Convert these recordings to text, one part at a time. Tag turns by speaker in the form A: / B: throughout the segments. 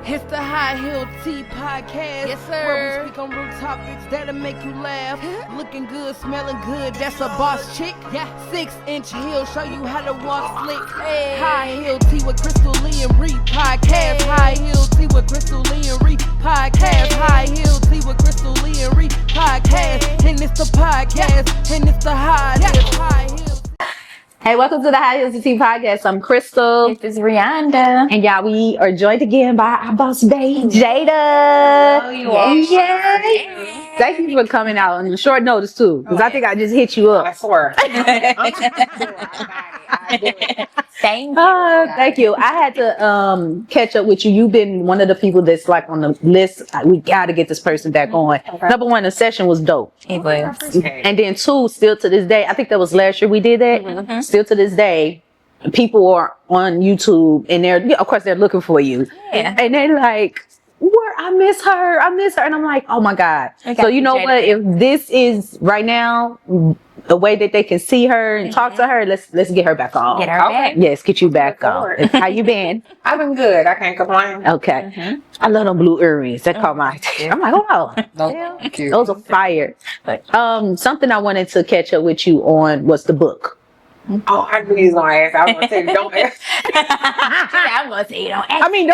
A: It's the High Heel Tea Podcast.
B: Yes, sir.
A: Where we speak on real topics that'll make you laugh. Looking good, smelling good, that's a boss chick. Yeah. 6-inch heel, show you how to walk slick. Hey. High Heel Tea with Crystal Lee and Reed Podcast. Hey. High Heel Tea with Crystal Lee and Reed Podcast. Hey. High Heel Tea with Crystal Lee and Reed Podcast. Hey. And it's the podcast, and it's the High Heel.
B: Hey, welcome to the High Heel Tea Podcast. I'm Crystal.
C: This is Rihanna.
B: And y'all, we are joined again by our boss babe, Jada.
C: Oh, you are.
B: Yay. Thank you for coming out on short notice, too. Because I think I just hit you up.
D: I swear.
B: Thank you. I had to catch up with you. You've been one of the people that's like on the list. We got to get this person back on. Okay. Number one, the session was dope.
C: It was.
B: And then two, still to this day, I think that was last year we did that. Mm-hmm. Still to this day, people are on YouTube and of course, they're looking for you.
C: Yeah.
B: And they're like, where I miss her. And I'm like, oh my God. So you know what? If this is right now, the way that they can see her and talk to her, let's get her back on.
C: Get her back.
B: Yes, get you back on. How you been?
D: I've been good. I can't complain.
B: Okay. Mm-hmm. I love them blue earrings. That caught my attention. I'm like, wow. Those are fire. Something I wanted to catch up with you on was the book.
D: Oh, I knew he was gonna ask. I was gonna say don't ask.
C: I'm gonna say don't ask.
B: I mean,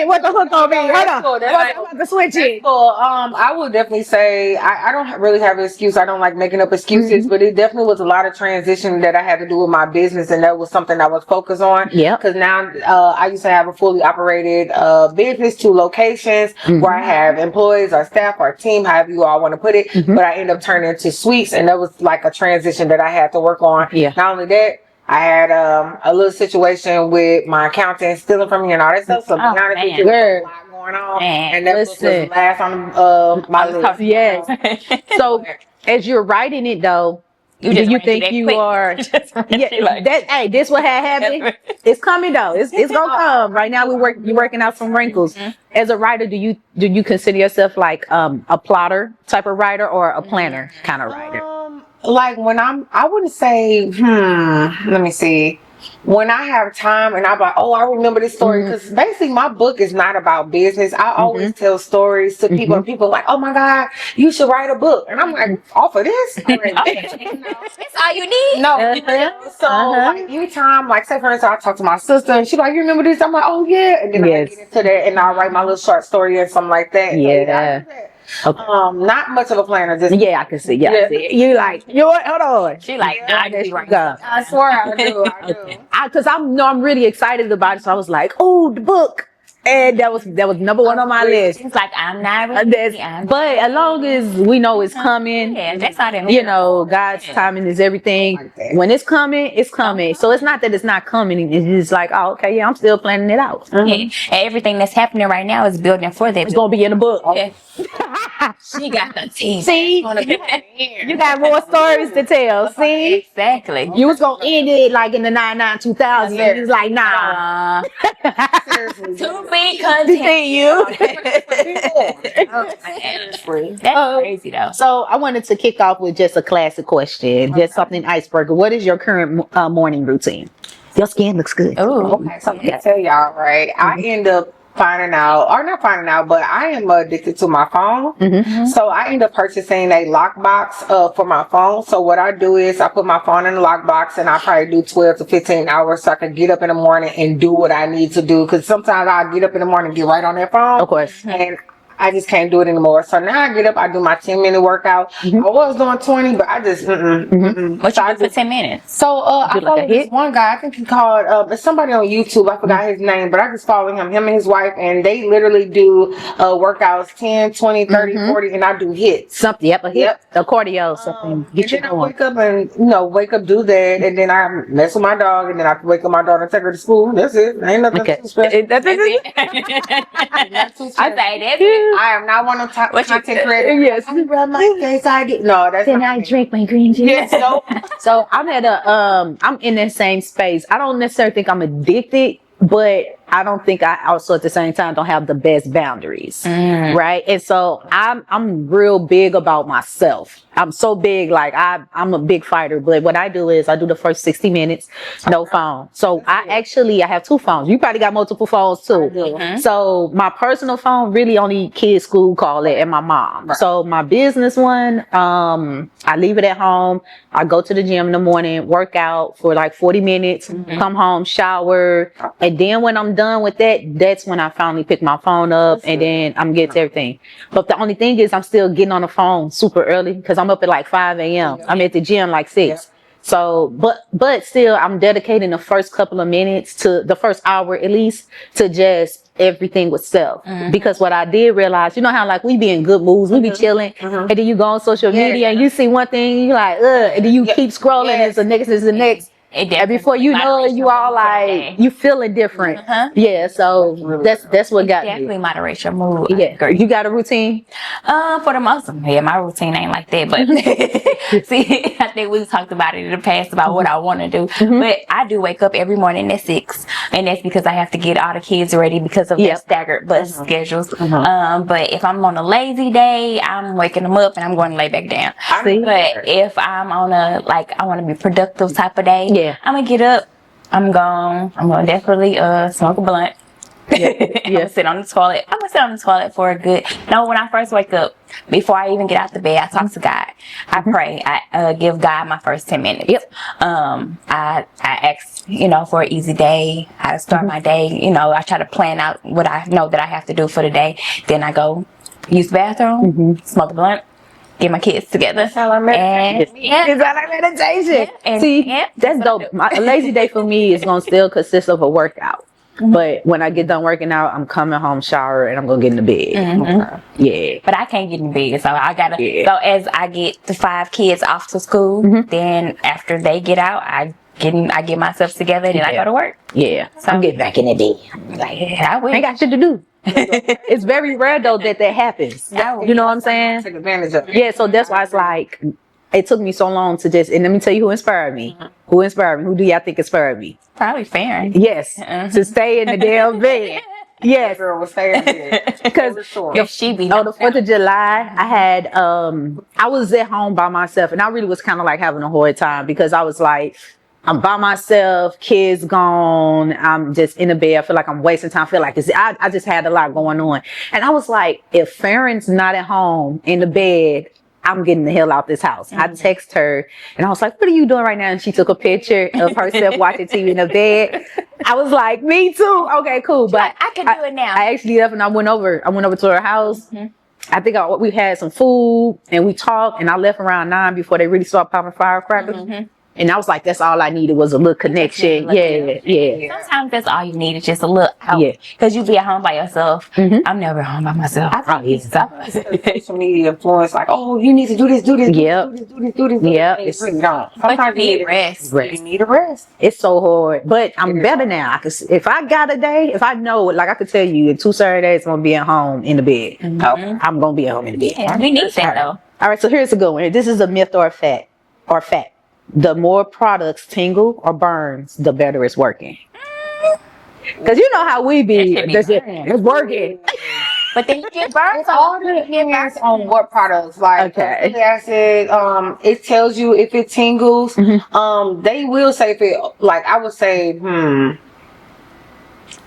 B: what the hook gonna be? Hold on. I'm about to switch it.
D: Well, I would definitely say I don't really have an excuse. I don't like making up excuses, but it definitely was a lot of transition that I had to do with my business, and that was something I was focused on.
B: Yeah.
D: Because now I used to have a fully operated business, 2 locations where I have employees or staff or team, however you all want to put it. But I ended up turning into suites, and that was like a transition that I had to work on. Yeah. Not only that, I had a little situation with my accountant stealing from me and all that stuff. So behind it, there's a lot going on, and that was last on my list.
B: Yes. So as you're writing it, though, do you think you are? Hey, this what had happened. It's coming though. It's gonna come. Right now, you're working out some wrinkles. As a writer, do you consider yourself like a plotter type of writer or a planner kind of writer?
D: Like when I wouldn't say, let me see. When I have time and I'm like, oh, I remember this story, because basically my book is not about business. I always tell stories to people, and people are like, oh my God, you should write a book. And I'm like, off of this?
C: That's all you need?
D: No. So like anytime, like say for instance, I talk to my sister and she's like, you remember this? I'm like, oh yeah. And then I get into that and I'll write my little short story or something like that.
B: Yeah.
D: Okay. Not much of a planner. Just
B: I can see. Yeah. You like hold on.
C: She like
D: I swear I do.
B: Because I'm really excited about it. So I was like, oh, the book. And that was number one on my list.
C: It's like I'm not ready.
B: But as long as we know it's coming,
C: that's all that matters.
B: God's timing is everything. When it's coming, it's coming. So it's not that it's not coming. It's just like, oh, okay, I'm still planning it out.
C: And everything that's happening right now is building for that.
B: It's gonna be in the book.
C: Yeah. She got the tea.
B: See, you got more stories to tell. See,
C: exactly.
B: You was gonna end it like in the 2000s. It was like, nah.
C: To be continue. That's crazy though.
B: So I wanted to kick off with just a classic question, just something icebreaker. What is your current morning routine? Your skin looks good.
C: Oh,
D: okay. So I tell y'all, right? I end up but I am addicted to my phone. So I end up purchasing a lockbox for my phone. So what I do is I put my phone in the lockbox, and I probably do 12 to 15 hours so I can get up in the morning and do what I need to do. Because sometimes I'll get up in the morning and get right on that phone.
B: Of course.
D: And I just can't do it anymore. So now I get up, I do my 10-minute workout. I was doing 20, but I just,
C: What you do for 10 minutes?
D: So I follow this one guy, I think he called, it's somebody on YouTube, I forgot his name, but I just follow him and his wife, and they literally do workouts 10, 20, 30, 40, and I do hits.
B: Something, a hit, a cardio, something. Get you going.
D: I wake up, do that, and then I mess with my dog, and then I wake up my daughter and take her to school. That's it. Ain't nothing too special.
B: That's it.
C: I say that's it.
D: I am not one of content creators.
B: Yes.
D: I rub my face. No, that's
B: then
D: not
B: I
D: me.
B: drink my green juice.
D: Yes, no.
B: So I'm at I'm in that same space. I don't necessarily think I'm addicted, but I don't think I also at the same time don't have the best boundaries, right? And so I'm real big about myself. I'm so big, like I'm a big fighter, but what I do is I do the first 60 minutes, no phone. So I have 2 phones. You probably got multiple phones too. So my personal phone really only kids' school call it and my mom. Right. So my business one, I leave it at home. I go to the gym in the morning, work out for like 40 minutes, come home, shower, and then when I'm done with that, that's when I finally pick my phone up and then I'm getting to everything. But the only thing is I'm still getting on the phone super early because I'm up at like 5 a.m. I'm at the gym like 6. So, but still, I'm dedicating the first couple of minutes to the first hour at least to just everything with self. Because what I did realize, you know how like we be in good moods, we be chilling, and then you go on social media and you see one thing, you like, and then you keep scrolling, and it's the next, it's the next. And before you know it, you all like, you feeling different. Yeah, so that's what got me.
C: Definitely moderate your mood.
B: Yeah. You got a routine?
C: For the most of my routine ain't like that, but see, I think we talked about it in the past about what I want to do. But I do wake up every morning at 6, and that's because I have to get all the kids ready because of their staggered bus schedules. But if I'm on a lazy day, I'm waking them up and I'm going to lay back down. But if I'm on a, like, I want to be productive type of day, I'm gonna get up, I'm gonna definitely smoke a blunt. I'm gonna sit on the toilet. I'm gonna sit on the toilet for a good, no, when I first wake up, before I even get out the bed, I talk to God. I pray. I give God my first 10 minutes. I ask, for an easy day, how to start my day. I try to plan out what I know that I have to do for the day. Then I go use the bathroom, smoke a blunt, get my kids together. That's how I meditate.
B: Is that like meditation? See, that's dope. A lazy day for me is gonna still consist of a workout. But when I get done working out, I'm coming home, shower, and I'm gonna get in the bed. Yeah.
C: But I can't get in bed, so I gotta. So as I get the 5 kids off to school, then after they get out, I get myself together, then I go to work.
B: Yeah. So I'm getting back in the bed.
C: Like, I wish.
B: Ain't got shit to do. It's very rare though that happens. You know what I'm saying?
D: Take advantage of it.
B: Yeah, so that's why it's like it took me so long to just, and let me tell you who inspired me. Who inspired me? Who do y'all think inspired me?
C: Probably Farron.
B: Yes, to stay in the damn bed. Yes,
D: girl was staying there
B: because
C: if she be
B: on the 4th of July, I had I was at home by myself, and I really was kind of like having a hard time because I was like, I'm by myself, kids gone, I'm just in the bed, I feel like I'm wasting time, I feel like I just had a lot going on. And I was like, if Farron's not at home in the bed, I'm getting the hell out this house. I text her and I was like, what are you doing right now? And she took a picture of herself watching TV in the bed. I was like, me too. Okay, cool. But
C: I can do it now.
B: I actually left and I went over to her house. I think we had some food and we talked, and I left around 9 before they really started popping firecrackers. And I was like, that's all I needed was a little connection.
C: Sometimes that's all you need is just a little out. Because you be at home by yourself. I'm never home by myself. I probably
D: social media influence, like, oh, you need to do this, do this, do this.
B: Yeah.
D: It's really don't. Sometimes you need
C: rest.
D: You need a rest.
B: It's so hard. But I'm better now. If I got a day, if I know, like I could tell you, in 2 Saturdays, I'm going to be at home in the bed. I'm going to be at home in the bed.
C: Yeah, we need that though.
B: All right, so here's a good one. This is a myth or a fact. The more products tingle or burns, the better it's working. Because you know how we be. It's working.
C: But then you get burned.
D: It all depends on what products. Like acid, it tells you if it tingles. They will say if it, like I would say,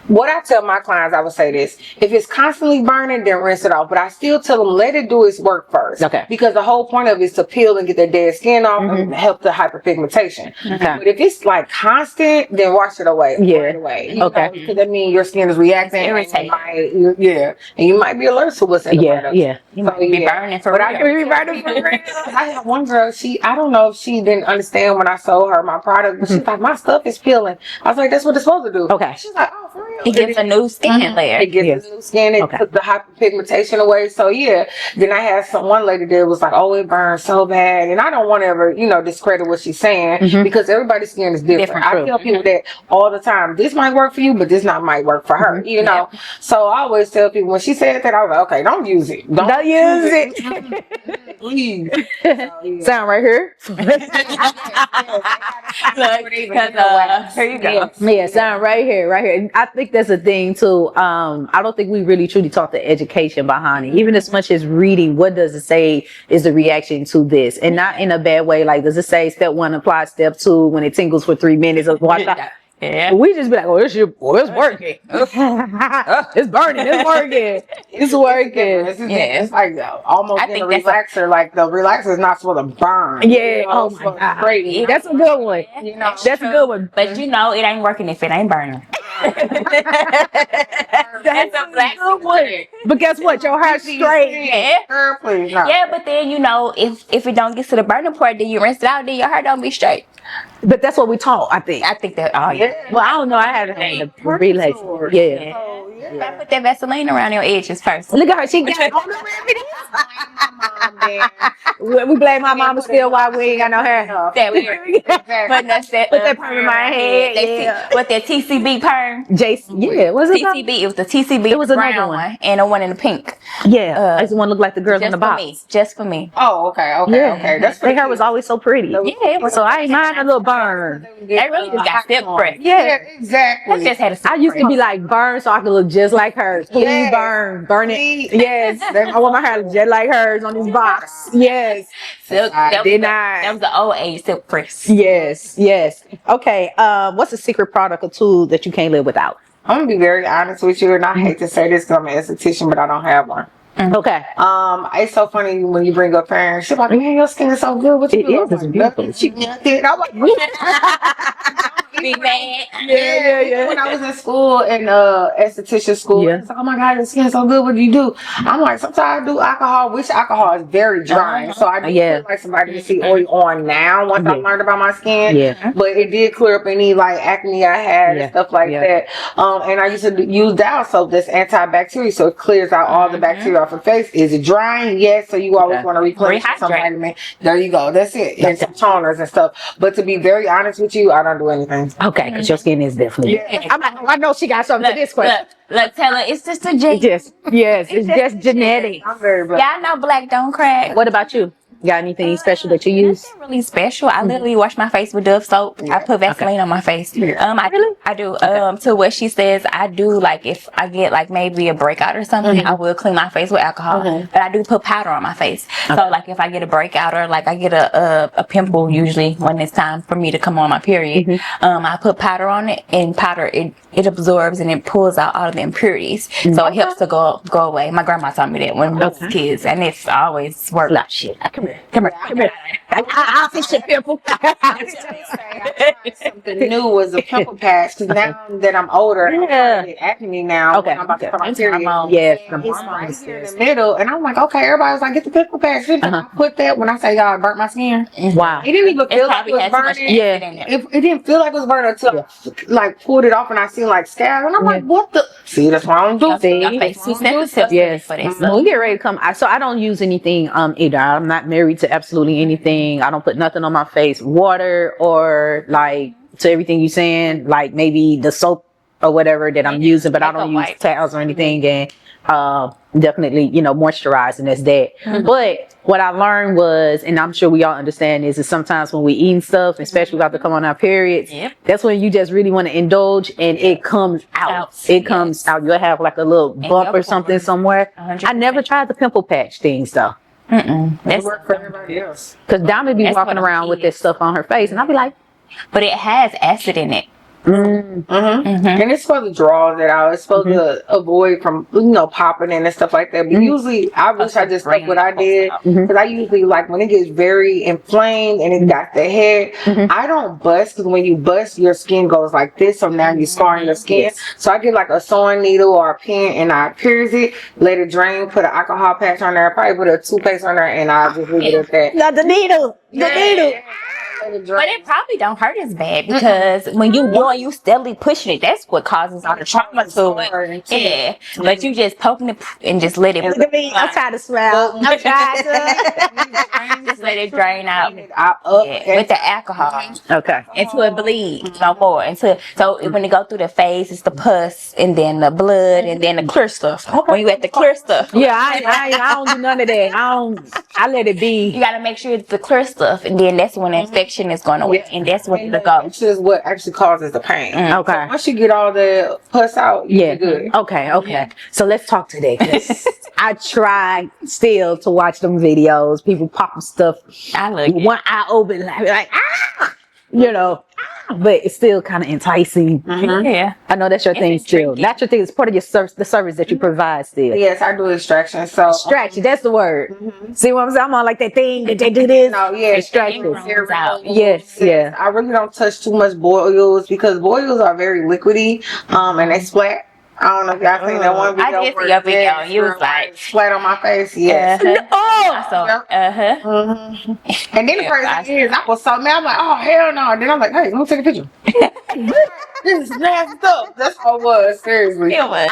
D: what I tell my clients, I would say this: if it's constantly burning, then rinse it off. But I still tell them let it do its work first. Because the whole point of it is to peel and get the dead skin off and help the hyperpigmentation. But if it's like constant, then wash it away. Right away. Because that means your skin is reacting.
C: Irritating.
D: And you might be allergic to what's in the product.
C: You might be burning for real.
D: I can be burning for real. I had one girl. I don't know if she didn't understand when I sold her my product, but she's like, my stuff is peeling. I was like, that's what it's supposed to do. She's like, oh, for real.
C: It gives a new skin layer.
D: It gives a new skin. It puts the hyperpigmentation away. So then I had one lady that was like, oh, it burns so bad. And I don't want to ever, discredit what she's saying because everybody's skin is different. I tell people that all the time. This might work for you, but this might work for her. So I always tell people when she said that, I was like, okay, don't use it. Don't use it. please.
B: Sound right here.
C: Here you go.
B: Yeah, sound right here, right here. And I think that's a thing too. I don't think we really truly taught the education behind it. Even as much as reading, what does it say is the reaction to this? And not in a bad way. Like, does it say step 1 apply, step 2 when it tingles for 3 minutes? Watch out.
C: Yeah.
B: We just be like, oh, this shit, boy, it's working. It's burning, it's working. It's working.
D: Yeah. It's like almost in a relaxer. Like the relaxer is not supposed to burn.
B: Yeah. Oh my God.
D: Great.
B: That's a good one.
D: You know,
B: that's a good one.
C: But you know, it ain't working if it ain't burning.
B: That's a good one. But guess what? Your heart's straight.
C: Yeah. Yeah, but then you know, if it don't get to the burning part, then you rinse it out, then your heart don't be straight.
B: But that's what we taught, I think.
C: I think that. Oh yeah.
B: Well, I don't know. I had a relax. Yeah.
C: You gotta put that Vaseline around your edges first.
B: Look at her. She got all the remedies. We blame my mama still why we ain't got no hair.
C: That weird. But that's that.
B: Put that perm in my head.
C: With that TCB perm.
B: Jason. Yeah. What's it called?
C: TCB. It was the TCB.
B: It was another
C: brown
B: one.
C: and the one in the pink.
B: Yeah. I just want to look like the girls on the box.
C: Just for me.
D: Oh, okay. That's
B: their hair was always so pretty.
C: Yeah.
B: So I ain't mind a little burn.
C: They really just got step press.
B: Yeah,
D: exactly.
C: I just had a
B: I used to be like, burn so I could look just like hers. Please burn it. Yes, I want my hair to look just like hers on this box. Yes.
C: Silk.
B: That
C: was the old age silk press.
B: Yes. Okay. What's a secret product or tool that you can't live without?
D: I'm gonna be very honest with you, and I hate to say this because I'm an esthetician, but I don't have one.
B: Okay.
D: It's so funny when you bring up parents. She's like, man, your skin is so good. What you do?
B: It's beautiful.
D: I'm like,
C: Be mad.
B: Yeah.
D: When I was in school, in esthetician school, it's like, oh my God, your skin is so good. What do you do? I'm like, sometimes I do alcohol, which alcohol is very drying. So I do feel like somebody to see oil on now once I learned about my skin.
B: Yeah.
D: But it did clear up any like acne I had and stuff like that. And I used to use Dial soap that's antibacterial, so it clears out all the bacteria off the face. Is it drying? Yes. So you always want to replenish some vitamin. There you go. That's it. And some toners and stuff. But to be very honest with you, I don't do anything.
B: Okay, because your skin is definitely. I know she got something to this question.
C: Look, tell her it's just a gene.
B: Yes, it's just genetic.
D: I'm very black.
C: Y'all know black don't crack.
B: What about you? Got anything special that you use?
C: Nothing really special. I literally wash my face with Dove soap. I put Vaseline on my face. I do. To what she says, I do like if I get like maybe a breakout or something, I will clean my face with alcohol. But I do put powder on my face. So like if I get a breakout or like I get a pimple, usually when it's time for me to come on my period, I put powder on it, and powder it absorbs and it pulls out all of the impurities. So it helps to go away. My grandma taught me that when we was kids, and it's always worked.
B: Nah, shit. Come here. I'll fix your pimple.
D: Something new was a pimple patch, because now that I'm older, I'm getting acne now.
B: Okay.
D: I'm about to put my period.
B: Yes.
D: It's right here in the middle, and I'm like, okay, everybody's like, get the pimple patch. I put that when I say y'all, it burnt my skin.
B: Wow.
D: It didn't even feel like it was burning. It didn't feel like it was burning until I like pulled it off and I seen like scabs, and I'm like, what the? See, that's why I don't do.
B: Yes. When we get ready to come, so I don't use anything either. I'm not married to absolutely anything. I don't put nothing on my face. Water or like to everything you saying, like maybe the soap or whatever that I'm using, but I don't use towels or anything. And definitely, moisturize, and that's that. But what I learned was, and I'm sure we all understand this, is sometimes when we eat stuff, especially about to come on our periods, that's when you just really want to indulge, and it comes out. It comes out. You'll have like a little bump or something somewhere. 100%. I never tried the pimple patch things though.
D: That's work for everybody else.
B: Because Dami be walking around with this stuff on her face, and I'll be like,
C: but it has acid in it.
D: And it's supposed to draw that out. It's supposed to avoid from popping in and stuff like that. But usually, I wish I just stuck what I did, because I usually like when it gets very inflamed and it got the head. I don't bust, because when you bust, your skin goes like this. So now you're scarring your skin. So I get like a sewing needle or a pin, and I pierce it, let it drain, put an alcohol patch on there, probably put a toothpaste on there, and I just leave it at that.
B: not the needle. The needle.
C: But it probably don't hurt as bad because when you steadily pushing it, that's what causes all the trauma to it. Yeah. But you just poking it and just let it.
B: Look at me. I'm trying to smile. I'm trying to.
C: Just let it drain out.
D: Yeah,
C: With the alcohol.
B: Okay.
C: Until it bleeds no more. So when it go through the phase, it's the pus and then the blood and then the clear stuff. When you at the clear stuff.
B: Yeah, I don't do none of that. I let it be.
C: You gotta make sure it's the clear stuff, and then that's when the infection is going away, and that's when it'll go.
D: Which is what actually causes the pain.
B: Okay.
D: So once you get all the pus out, you're good.
B: Okay. So let's talk today. 'Cause I try still to watch them videos. People popping stuff.
C: I look it.
B: One eye open, like but it's still kind of enticing.
C: Yeah.
B: I know that's your thing still. That's your thing. It's part of your service, the service that you provide still.
D: Yes, I do extraction. So
B: Extraction, that's the word. See what I'm saying? I'm on like that thing that they do this.
D: no, yeah,
B: Extraction.
C: Out.
B: Yes, yeah.
D: I really don't touch too much boils because boils are very liquidy, and they splat. I don't know if y'all seen that one video.
C: I did see your video. You was like
D: splat on my face. Yes. And then the first thing is I was so mad. I'm like, oh hell no. Then I'm like, hey, let me take a picture. This is nasty stuff. That's all it was. Seriously.
C: it was.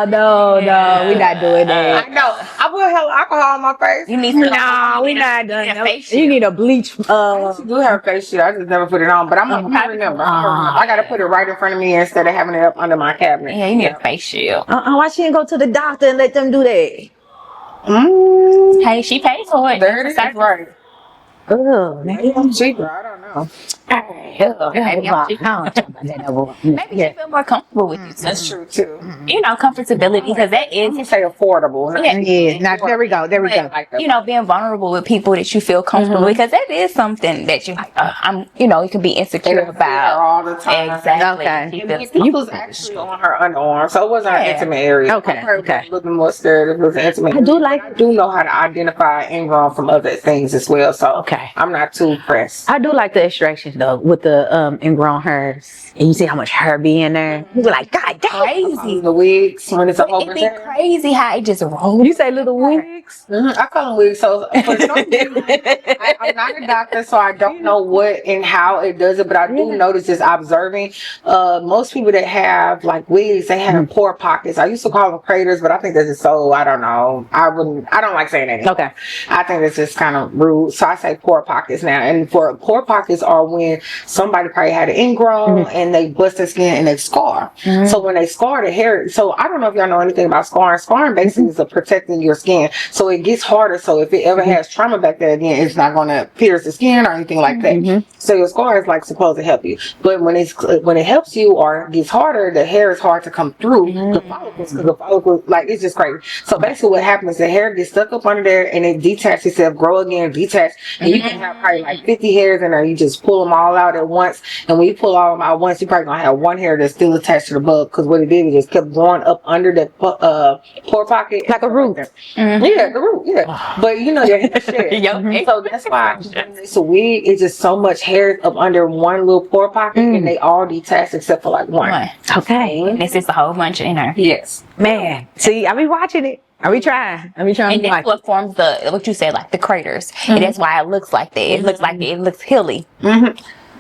B: No, we're not doing that.
D: I know. I put hella alcohol on my face.
C: You need to.
B: No, we're not doing
C: a
B: that.
C: face
B: You
C: shield.
B: need a bleach.
D: I do have face shit. I just never put it on. But I'm gonna remember. I gotta put it right in front of me instead of having it up under my cabinet.
C: Yeah, you need a face shield.
B: Why she didn't go to the doctor and let them do that?
C: Hey, she pays for it.
D: There it is. Right.
B: Oh,
D: Maybe I'm cheaper. I don't know.
C: Maybe you feel more comfortable with you.
D: That's true too.
C: Comfortability, because that is.
D: You say affordable.
B: Yeah, now there we go.
C: Being vulnerable with people that you feel comfortable with, because that is something that you you can be insecure about
D: all the time.
C: Exactly.
B: Okay.
D: You was actually on her underarm, so it wasn't an intimate area.
B: Okay.
D: I was a little bit more scared if it was intimate. I do know how to identify ingrown from other things as well, so I'm not too pressed.
B: I do like the extractions though with the ingrown hairs, and you see how much hair be in there. You be like, God damn,
C: Crazy.
D: The wigs when it's a whole
C: It'd be crazy how it just rolls.
B: You say little wigs?
D: I call them wigs. So for some reason, I'm not a doctor, so I don't know what and how it does it, but I do notice just observing. Most people that have like wigs, they have pore pockets. I used to call them craters, but I think that's just so, I don't know. I don't like saying that.
B: Okay.
D: I think it's just kind of rude. So I say pore pockets now. And for pore pockets are when somebody probably had an ingrown and they bust their skin and they scar. So when they scar the hair, so I don't know if y'all know anything about scarring. Scarring basically is protecting your skin. So it gets harder. So if it ever has trauma back there again, it's not going to pierce the skin or anything like that. So your scar is like supposed to help you. But when it helps you or gets harder, the hair is hard to come through the follicles, because the follicles, like, it's just crazy. So basically what happens is the hair gets stuck up under there and it detaches itself, grow again, detach, and you can have probably like 50 hairs in there. You just pull them all out at once, and when you pull all of them out once, you're probably gonna have one hair that's still attached to the bug, because what it did, it just kept growing up under the pore pocket,
B: like a root.
D: Yeah, the root. Yeah, but your hair shed. So that's why it's a wig. It's just so much hair up under one little pore pocket, and they all detach except for like one.
B: Okay.
C: And it's just a whole bunch in there.
D: Yes,
B: man. See, I be watching it. Are we trying?
C: And that's what forms what you said, like the craters. And that's why it looks like that. It looks like it looks hilly.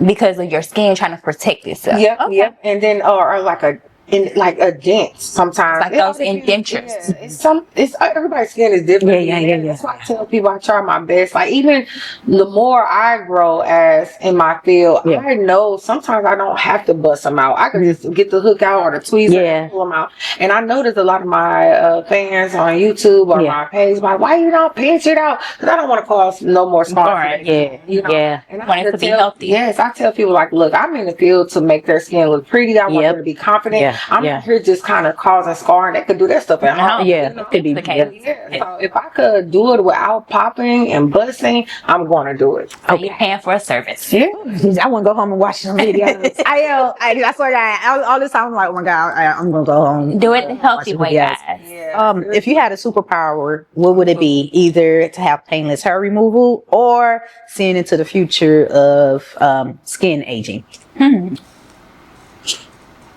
C: Because of your skin trying to protect itself.
D: Yep. And then or like a dent sometimes.
C: Like those indentures.
D: It's everybody's skin is different.
B: Yeah.
D: That's why I tell people I try my best. Like, even the more I grow as in my field, I know sometimes I don't have to bust them out. I can just get the hook out or the tweezer and pull them out. And I notice a lot of my fans on YouTube or my page like, why you don't pinch it out? Because I don't want to cause no more scarring.
C: And I want it to be healthy.
D: Yes, I tell people like, look, I'm in the field to make their skin look pretty. I want them to be confident. I'm not here just kind of causing scarring. They could do that stuff at home.
B: It could be the case.
D: So if I could do it without popping and busting, I'm going to do it.
C: Okay. You're paying for a service.
B: Yeah. I want to go home and watch some videos. I swear to God, all this time I'm like, oh my God, I'm going to go home.
C: Do it the healthy way, guys.
B: If you had a superpower, what would it be? Either to have painless hair removal or seeing into the future of skin aging?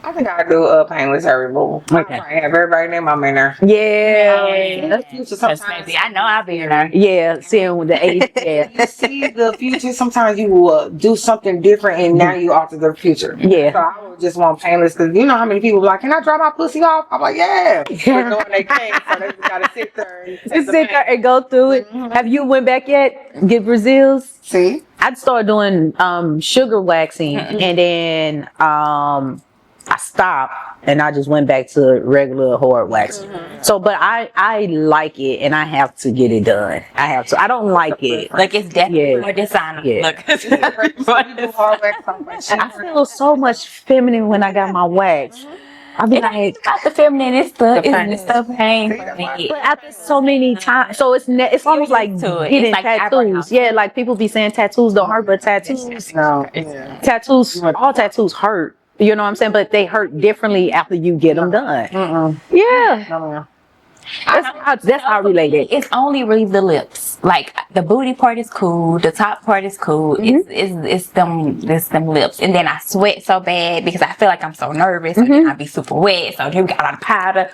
D: I think I do painless hair removal.
B: Okay.
D: I have everybody name I'm in there.
B: Yeah.
D: The future sometimes.
C: I know I'll be in there.
B: Yeah. Seeing with the age. Yeah.
D: You see the future. Sometimes you will do something different, and now you alter the future.
B: Yeah.
D: So I would just want painless because you know how many people be like, "Can I dry my pussy off?" I'm like, "Yeah," but knowing they can't, so they just gotta sit there and
B: Just sit there and go through it. Have you went back yet? Get Brazils?
D: See,
B: I'd started doing sugar waxing and then I stopped and I just went back to regular hard waxing. So but I like it and I have to get it done. I have to. I don't like it.
C: Look, it's definitely
B: Yeah.
C: more dishonest.
B: Yeah.
C: Look,
D: you do hard wax, I'm like,
B: I feel so much feminine when I got my wax. I be
C: it
B: like,
C: ain't about the feminine. It's the
D: pain.
C: it's the pain
D: See,
C: for
D: that's
C: me.
D: why-
B: but after so many times, so it's almost like
C: used to it.
B: getting
C: It's like
B: tattoos.
C: eyebrows.
B: Yeah, like people be saying tattoos don't hurt, but tattoos,
D: no, yeah.
B: tattoos, all tattoos hurt. You know what I'm saying? But they hurt differently after you get them done. Yeah,
D: No,
B: that's how I relate it.
C: It's only really the lips. Like the booty part is cool, the top part is cool. It's them lips, and then I sweat so bad because I feel like I'm so nervous. And then I be super wet, so then we got a lot of powder.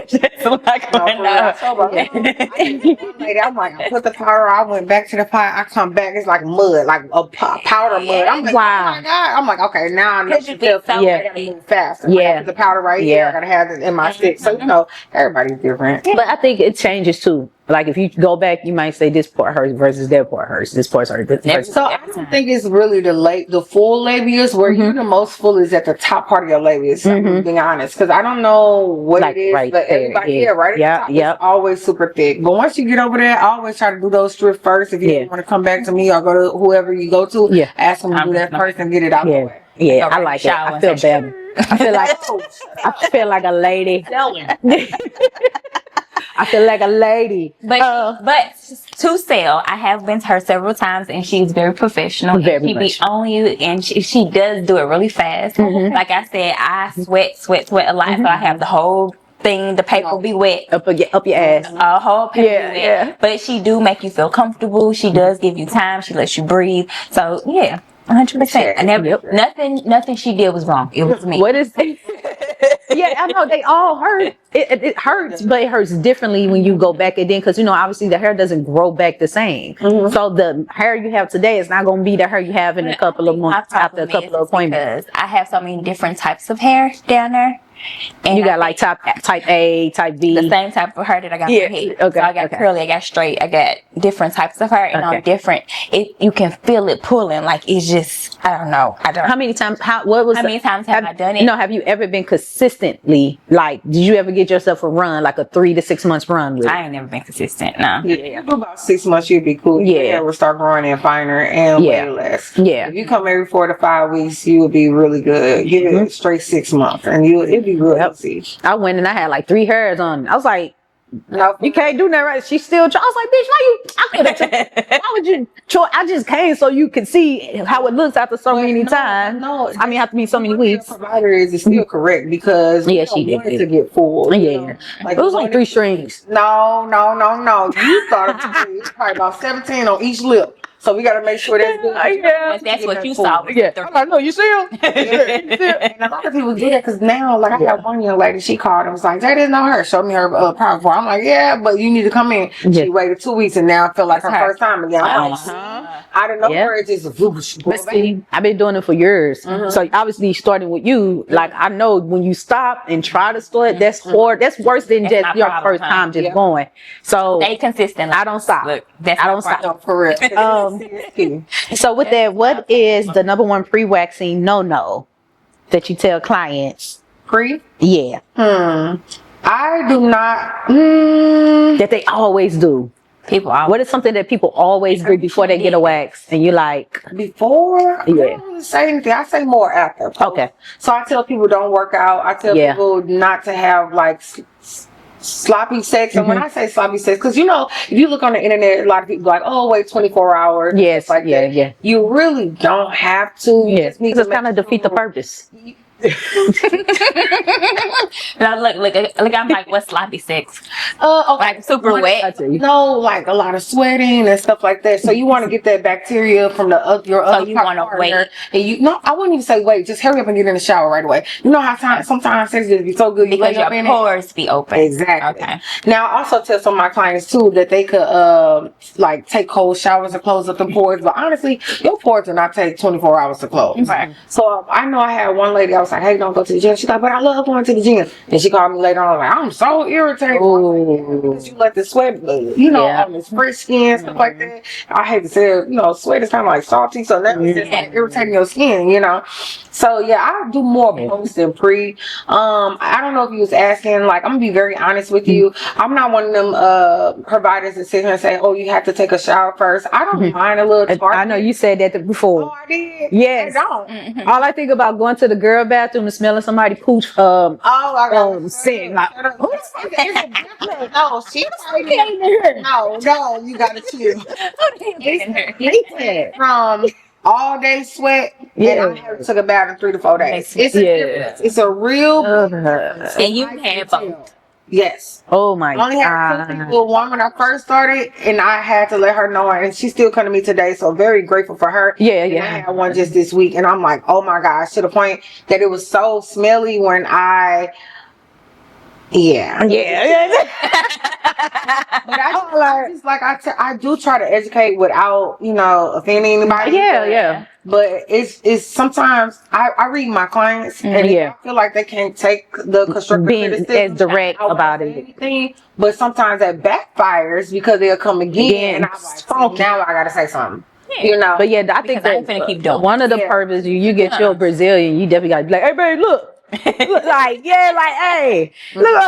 C: Just like,
D: no, for real. I told my one lady, I'm like, I put the powder. I went back to the pot. I come back, it's like mud, like a powder mud. I'm like,
B: Wow.
D: oh my god. I'm like, okay, now I know
C: Because
D: she
C: you
D: feels
C: feel so
B: Yeah.
D: I gotta move faster.
B: Yeah.
D: I put the powder right here. I gotta have it in my stick. So you know, everybody's different.
B: But I think it changes too. Like if you go back, you might say this part hurts versus that part hurts. This part hurts. This part
D: So I don't think it's really the full labius where you're the most full is at the top part of your labius. I'm being honest, because I don't know what
B: Like
D: it is,
B: right
D: but
B: there,
D: everybody
B: yeah.
D: right
B: Yeah,
D: at the top
B: yep.
D: is always super thick. But once you get over there, I always try to do those strips first. If you
B: Yeah.
D: want to come back to me or go to whoever you go to,
B: Yeah.
D: ask them to do that first and get it out the
B: Yeah,
D: way.
B: yeah,
C: Go
B: I
C: right
B: like
C: in
B: it.
C: the shower
B: I
C: and
B: feel
C: say,
B: better. I feel like a lady. I feel like a lady.
C: But to sell, I have been to her several times, and she's very professional.
B: Very
C: and she
B: much.
C: be on you, and she does do it really fast. Like I said, I sweat a lot, so I have the whole thing. The paper be wet.
B: Up your ass.
C: A whole paper
B: Yeah,
C: be wet.
B: yeah.
C: But she do make you feel comfortable. She does give you time. She lets you breathe. So yeah. 100%. I never,
B: Yep.
C: nothing she did was wrong. It was me.
B: What is? Yeah, I know they all hurt. It hurts, but it hurts differently when you go back again because you know obviously the hair doesn't grow back the same. So the hair you have today is not going to be the hair you have in a couple of months after a couple of appointments.
C: Because I have so many different types of hair down there. And
B: You
C: I
B: got like type A, type B.
C: the same type of hair that I got
B: Yeah,
C: in my head.
B: okay,
C: So I got
B: okay.
C: curly, I got straight, I got different types of hair, and
B: Okay.
C: on different. You can feel it pulling. Like it's just, I don't know.
B: How many times? How many
C: times have I done it?
B: No, have you ever been consistently like? Did you ever get yourself a run like a 3 to 6 months run with it?
C: I ain't never been consistent. No.
D: Yeah, for about 6 months you'd be cool.
B: Yeah.
D: Your hair will start growing in finer and
B: Yeah.
D: way less.
B: Yeah.
D: If you come every 4 to 5 weeks, you would be really good. Give it a straight 6 months, and it'd be real easy.
B: I went and I had like 3 hairs on. I was like,
D: No,
B: you can't do that, right? She still. I was like, bitch, why would you? I just came so you could see how it looks after so many times.
D: No,
B: I mean, after me so many weeks.
D: The provider is still correct because
B: Yeah,
D: you
B: she
D: don't want
B: did.
D: it to get full. you
B: Yeah,
D: know?
B: it was like 3 strings.
D: No. You started to do probably about 17 on each lip. So we got to make sure that's good.
B: Yeah.
C: That's what you saw.
B: Yeah. I'm like, no, you see him?
D: And a lot of people do that because now, like, I have one young lady, she called and was like, that isn't her. Showed me her private part. I'm like, yeah, but you need to come in.
B: Yeah.
D: She waited 2 weeks and now I feel like
C: That's
D: her
C: her.
D: first time again. I'm like, I don't know where it just whoosh.
B: But see, I've been doing it for years. So obviously starting with you, like I know when you stop and try to start, that's hard. That's worse than
C: That's
B: just
C: my
B: your
C: problem,
B: first
C: huh?
B: time just going. So
C: Stay consistent.
B: I don't stop.
C: Look, that's
B: I
C: my
B: don't stop.
C: problem.
D: No, for real.
B: So with that, what is the number one pre-waxing no that you tell clients?
D: Pre?
B: Yeah,
D: I do not.
B: that they always do.
C: People always.
B: What is something that people always do before they get a wax, and you like?
D: Before, I
B: Yeah.
D: don't really say anything. I say more after.
B: Okay.
D: So I tell people don't work out. I tell
B: Yeah.
D: people not to have like sloppy sex. And when I say sloppy sex, because you know, if you look on the internet, a lot of people are like, oh, wait 24 hours.
B: Yes,
D: like
B: yeah,
D: that.
B: yeah.
D: You really don't have to. You
B: Yeah,
D: just need
B: because
D: to
B: it's kind of
D: make
B: defeat the
D: sure-
B: purpose.
C: Now, look, I'm like, what's sloppy sex?
D: Okay.
C: Like super wet.
D: No, like a lot of sweating and stuff like that. So you want to get that bacteria from your other
C: you want to wait.
D: And I wouldn't even say wait. Just hurry up and get in the shower right away. You know how sometimes sex just be so good you
C: Because
D: lay up
C: your
D: in
C: pores be open.
D: Exactly.
C: Okay.
D: Now I also tell some of my clients too that they could like take cold showers and close up the pores. But honestly, your pores do not take 24 hours to close.
C: Right.
D: So I know I had one lady. I was like, hey, don't go to the gym. She's like, but I love going to the gym. And she called me later on like, I'm so irritated. Because you let the sweat, on this fresh skin, stuff like that. I hate to say it, sweat is kind of like salty, so now it's just like irritating your skin, So yeah, I do more post than pre. I don't know if you was asking, like, I'm gonna be very honest with you. I'm not one of them providers that sit here and say, oh, you have to take a shower first. I don't mind a little tart.
B: I know you said that before.
D: Oh, I did?
B: Yes.
D: I don't.
B: All I think about going to the girl bathroom and smelling somebody pooch
D: I got
B: scent. Like,
D: no, she No, you gotta chill. It's from all day sweat, and I haven't took a bath in 3 to 4 days. It's a difference. It's a real difference.
C: And you had both.
D: Yes.
B: Oh my
D: I only had 2 people. One when I first started, and I had to let her know, and she's still coming to me today, so very grateful for her.
B: Yeah.
D: I had one just this week, and I'm like, oh my gosh, to the point that it was so smelly when Yeah. But I do try to educate without, offending anybody.
B: Yeah.
D: But it's sometimes I read my clients and I feel like they can't take the constructive criticism
B: as direct about it.
D: Anything, but sometimes that backfires because they'll come again and I'm like, now I gotta say something. But
B: I think
C: I'm finna keep doing
B: one of the purposes you get your Brazilian, you definitely gotta be like, hey babe, look. Hey, look what I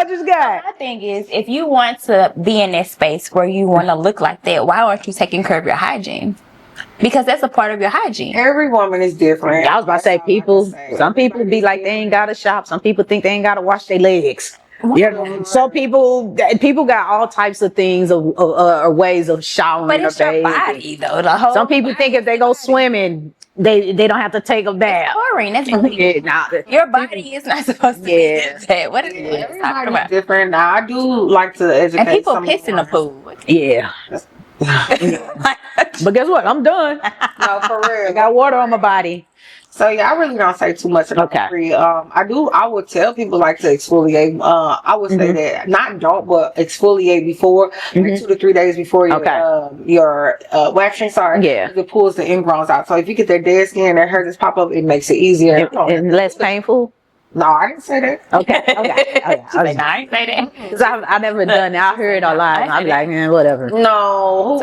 B: just got.
C: My thing is, if you want to be in that space where you want to look like that, why aren't you taking care of your hygiene? Because that's a part of your hygiene.
D: Every woman is different.
B: I was about to say, some people be like they ain't gotta shop. Some people think they ain't gotta wash their legs. Some people got all types of things or ways of showering.
C: But it's your body, though.
B: Some people think if they go swimming, they don't have to take a bath.
C: It's boring. That's your body is not supposed to be that. What is
D: everybody's different. Now, I do like to educate.
C: And people piss in the pool.
B: Yeah. But guess what? I'm done.
D: No, for real.
B: I got water on my body.
D: So yeah, I really don't say too much about free. I would tell people like to exfoliate. I would say that but exfoliate before, like 2 to 3 days before your waxing. It pulls the ingrowns out. So if you get that dead skin, that hair just pop up, it makes it easier
B: and less painful.
D: No, I didn't say that.
B: Okay.
C: I didn't say that.
B: Because I never done it. I heard it a lot. I'm like, man, whatever.
D: No.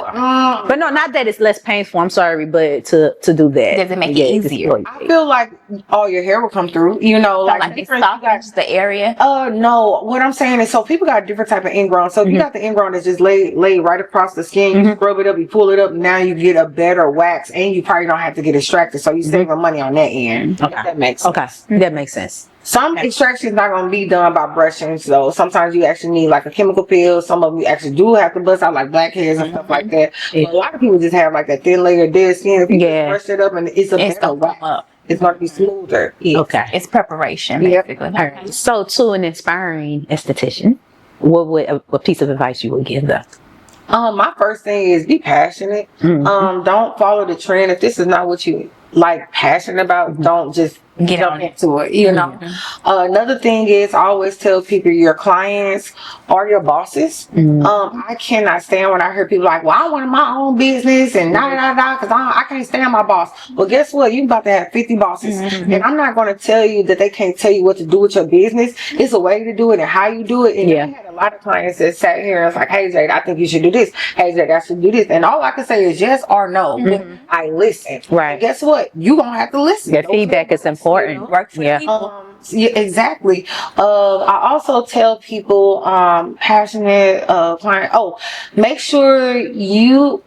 B: But no, not that it's less painful. I'm sorry, but to do that.
C: Does it make it easier?
D: I feel like all your hair will come through.
C: Like it softens the area.
D: No. What I'm saying is, so people got different type of ingrown. So if you got the ingrown that's just laid right across the skin, you scrub it up, you pull it up, now you get a better wax, and you probably don't have to get extracted. So you saving money on that end.
B: Okay.
D: That makes sense.
B: Okay. That makes sense.
D: Some extractions not going to be done by brushing, so sometimes you actually need like a chemical peel. Some of them you actually do have to bust out like blackheads and stuff like that. But a lot of people just have like that thin layer of dead skin. If you just brush it up, and it's a better wax. It's going to be smoother.
B: Okay.
C: It's preparation, basically.
B: All right. So to an inspiring esthetician, what would a piece of advice you would give them?
D: My first thing is be passionate. Don't follow the trend. If this is not what you like passionate about, don't just get on into it, Another thing is, I always tell people your clients are your bosses. I cannot stand when I hear people like, well, I want my own business and because I can't stand my boss. Well, guess what? You about to have 50 bosses. And I'm not going to tell you that they can't tell you what to do with your business. It's a way to do it and how you do it. And I had a lot of clients that sat here and was like, hey, Jada, I think you should do this. Hey, Jada, I should do this. And all I can say is yes or no. But I listen.
B: Right.
D: And guess what? You going to have to listen.
B: That feedback is important.
C: Work for people.
D: Yeah, exactly. I also tell people, passionate client. Make sure your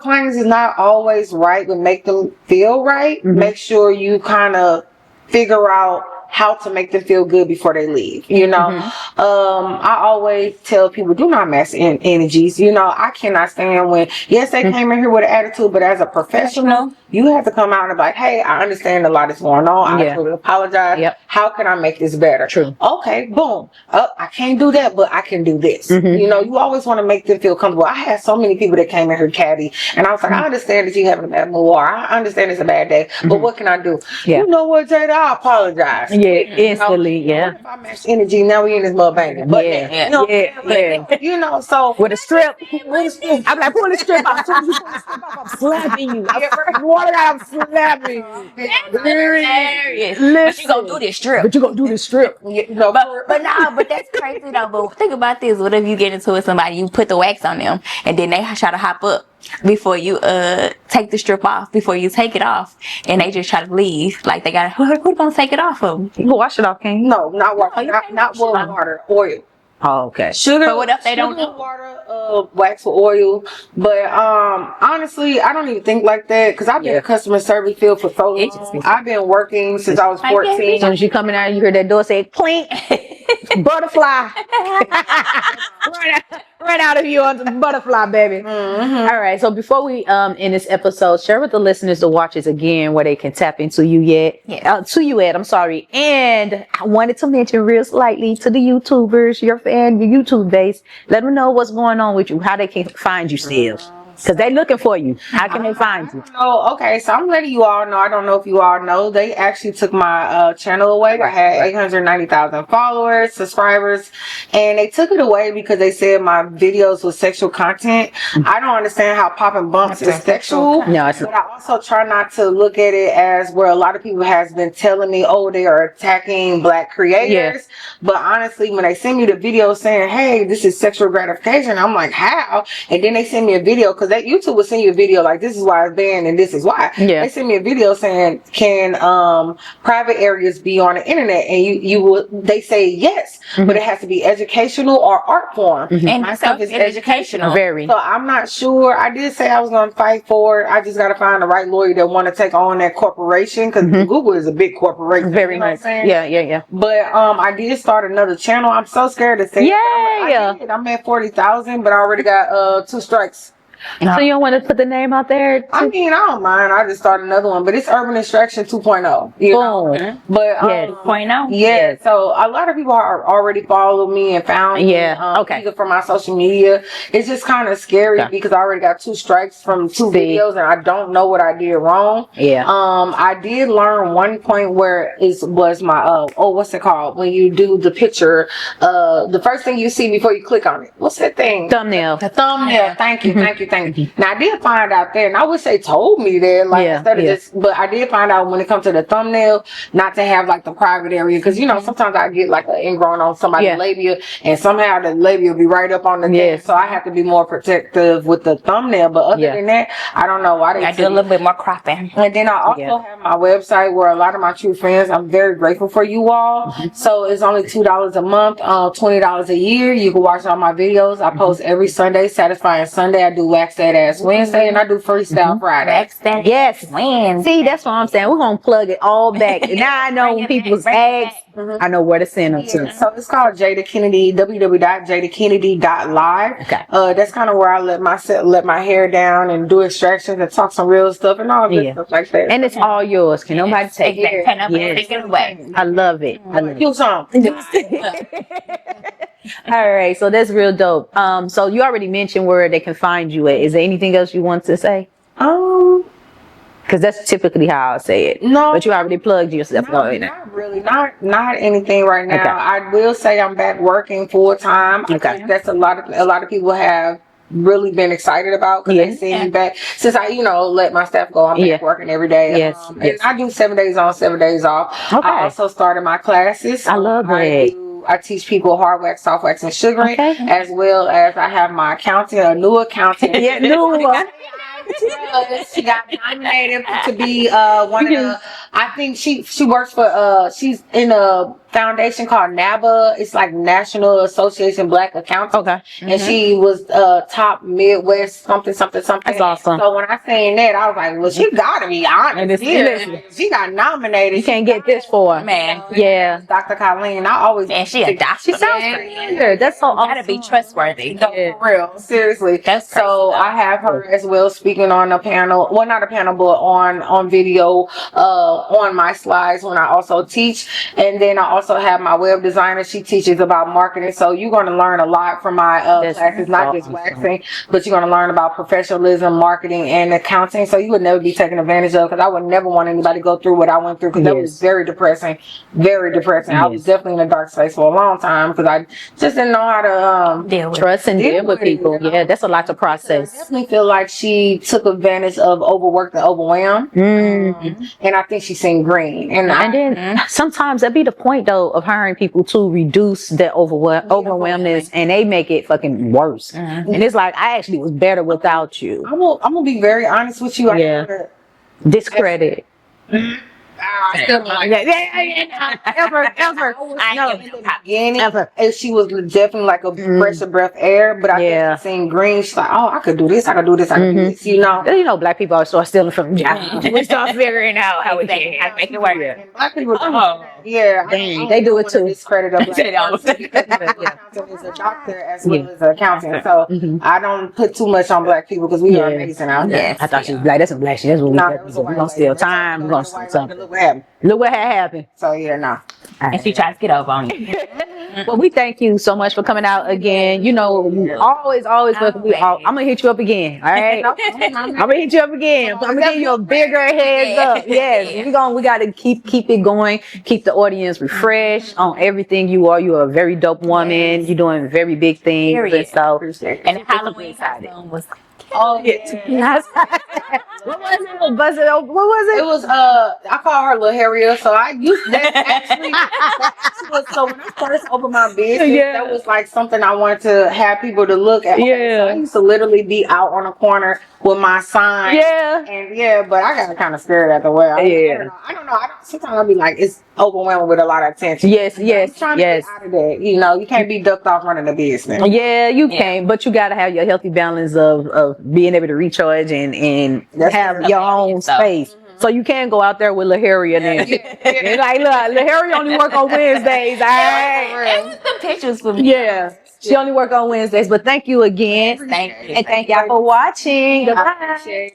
D: clients is not always right, but make them feel right. Make sure you kind of figure out how to make them feel good before they leave. You know, I always tell people, do not match energies. You know, I cannot stand when, yes, they came in here with an attitude, but as a professional, you have to come out and be like, hey, I understand a lot is going on. I truly apologize. How can I make this better?
B: True.
D: Okay, boom. I can't do that, but I can do this. You know, you always want to make them feel comfortable. I had so many people that came in here catty, and I was like, I understand that you having a bad mood, or I understand it's a bad day, but what can I do? You know what, Jada? I apologize.
B: Instantly,
D: What if I match energy? Now we in this mother banging. But you know, so
B: with a strip. I'm like, pull the strip off. I'm slapping you. I'm slapping you.
C: But you gonna do this strip.
B: But you gonna do this strip.
C: But that's crazy though. But think about this. What if you get into it with somebody, you put the wax on them, and then they try to hop up before you take the strip off, before you take it off, and they just try to leave. Like they got who gonna take it off of them?
B: You can wash it off, can't you?
D: No, not water. Not water, oil.
B: Oh, okay.
D: Sugar.
C: But what if they don't?
D: Water, wax or oil. But honestly, I don't even think like that because I've been in customer service field for so long. I've been working since I was 14.
B: As soon as you coming out, you hear that door say clink, butterfly. Run out of you on the butterfly, baby. All right. So before we in this episode, share with the listeners the watches again where they can tap into you Ed. I'm sorry. And I wanted to mention real slightly to the YouTubers, your YouTube base. Let them know what's going on with you, how they can find you still. Because they looking for you. How can they find you?
D: Oh, okay. So I'm letting you all know. I don't know if you all know. They actually took my channel away. I had 890,000 followers, subscribers. And they took it away because they said my videos was sexual content. I don't understand how popping bumps is sexual.
B: No,
D: but I also try not to look at it as where a lot of people has been telling me, oh, they are attacking black creators. But honestly, when they send me the video saying, hey, this is sexual gratification, I'm like, how? And then they send me a video because that YouTube will send you a video like this is why it's banned and this is why. They send me a video saying, can private areas be on the internet? And they say yes, but it has to be educational or art form.
C: And
D: my stuff is educational.
B: Very.
D: So I'm not sure. I did say I was going to fight for it. I just got to find the right lawyer that want to take on that corporation because Google is a big corporation.
B: Very much. Yeah.
D: But I did start another channel. I'm so scared to say it. I'm at 40,000, but I already got 2 strikes.
B: So you don't want to put the name out there?
D: I mean, I don't mind. I just started another one, but it's Urban Extraction 2.0. You know? But
C: 2.0.
D: Yeah. So a lot of people are already followed me and found me. Either from my social media. It's just kind of scary because I already got 2 strikes from 2 videos, and I don't know what I did wrong. I did learn one point where it was my what's it called when you do the picture? The first thing you see before you click on it. What's that thing?
B: Thumbnail.
D: The thumbnail. Thank you. Now I did find out there, and I wish they told me that, like instead of just. But I did find out when it comes to the thumbnail, not to have like the private area, because you know sometimes I get like an ingrown on somebody's labia, and somehow the labia will be right up on the thing, so I have to be more protective with the thumbnail. But other than that, I don't know why they.
C: I do a little bit more cropping.
D: And then I also have my website where a lot of my true fans. I'm very grateful for you all. So it's only $2 a month, $20 a year. You can watch all my videos. I post every Sunday, Satisfying Sunday. I do Wax That Ass Wednesday, and I do Freestyle Friday.
C: Wax That
B: Ass Wednesday. See, that's what I'm saying. We're gonna plug it all back. Now I know when people's ask, I know where to send them to.
D: So it's called Jada Kennedy, www.jadakennedy.live.
B: Okay.
D: That's kind of where I let my hair down and do extractions and talk some real stuff and all this stuff like that.
B: And it's all yours. Can nobody take it?
C: Take it away.
B: I love it.
D: You some.
B: All right, so that's real dope. So you already mentioned where they can find you at. Is there anything else you want to say? Because that's typically how I say it. No, but you already plugged yourself.
D: Not really. Not anything right now. Okay. I will say I'm back working full time. Okay, that's a lot of people have really been excited about because they see me back since I let my staff go. I'm back working every day. And I do 7 days on, 7 days off. Okay. I also started my classes.
B: I love it.
D: I teach people hard wax, soft wax, and sugaring, as well as I have my accountant, a new accountant.
B: New one.
D: She got nominated to be one of the I think she works for she's in a foundation called NABA. It's like National Association Black Accountants.
B: Okay.
D: And she was top Midwest something.
B: That's awesome.
D: So when I seen that, I was like, well, she gotta be honest. She got nominated.
B: You can't get this for
C: Man.
B: Yeah.
D: Dr. Colleen. I always
C: And she a doctor.
B: She sounds familiar. That's so awesome.
C: Gotta be trustworthy.
D: No, for real, seriously.
C: That's crazy,
D: so
C: though.
D: I have her as well speaking on a panel. Well, not a panel, but on video, on my slides when I also teach. And then I also have my web designer. She teaches about marketing. So you're going to learn a lot from my classes, not just waxing, but you're going to learn about professionalism, marketing, and accounting. So you would never be taken advantage of, because I would never want anybody to go through what I went through, because that was very depressing. Very depressing. I was definitely in a dark space for a long time because I just didn't know how to
B: trust and deal with people.
D: You know?
B: Yeah, that's a lot to process.
D: I definitely feel like she took advantage of overworked and overwhelmed. And I think she's seen green. And
B: then sometimes that be the point though of hiring people to reduce that overwhelmness, and they make it fucking worse. And it's like, I actually was better without you.
D: I'm gonna be very honest with you.
B: Discredit.
D: Ever. And she was definitely like a fresh of breath air, but I think she seen green. She's like, oh, I could do this, I could do this, I could do this, you know.
B: Black people are start stealing from jobs. We start figuring out how we can
C: make it work.
D: Black people,
B: they do it too.
D: Discredit of black people. Is a doctor as well as an accountant, so I don't put too much on black people because we are amazing out there.
B: I thought she was black. That's some black shit. That's what we gonna steal time. We're gonna steal something. Look what happened.
D: So no.
C: And she tries to get over on you.
B: Well, we thank you so much for coming out again. You know, always welcome. I'm gonna hit you up again. All right, I'm gonna hit you up again. I'm gonna give you a bigger heads up. Yes, we gotta keep it going. Keep the audience refreshed on everything you are. You are a very dope woman. You're doing very big things. And so,
C: and the Halloween costume was.
B: Oh yeah. What was it? What was it?
D: It was I call her Lil Harriet. So I used that actually. So when I first opened my business, that was like something I wanted to have people to look at. So I used to literally be out on a corner with my sign. And but I got kind of scared at the way. I don't know. Sometimes I'll be like, it's overwhelming with a lot of attention. I'm trying to get out of that. You know, you can't be ducked off running a business.
B: Yeah, you can, but you gotta have your healthy balance of being able to recharge and have your own space. So you can go out there with Laharia then. And like, look, Laharia only work on Wednesdays. All right.
C: It was the pictures for me.
B: Yeah. She only work on Wednesdays. But thank you again.
C: Thank you.
B: And thank y'all for watching. Goodbye.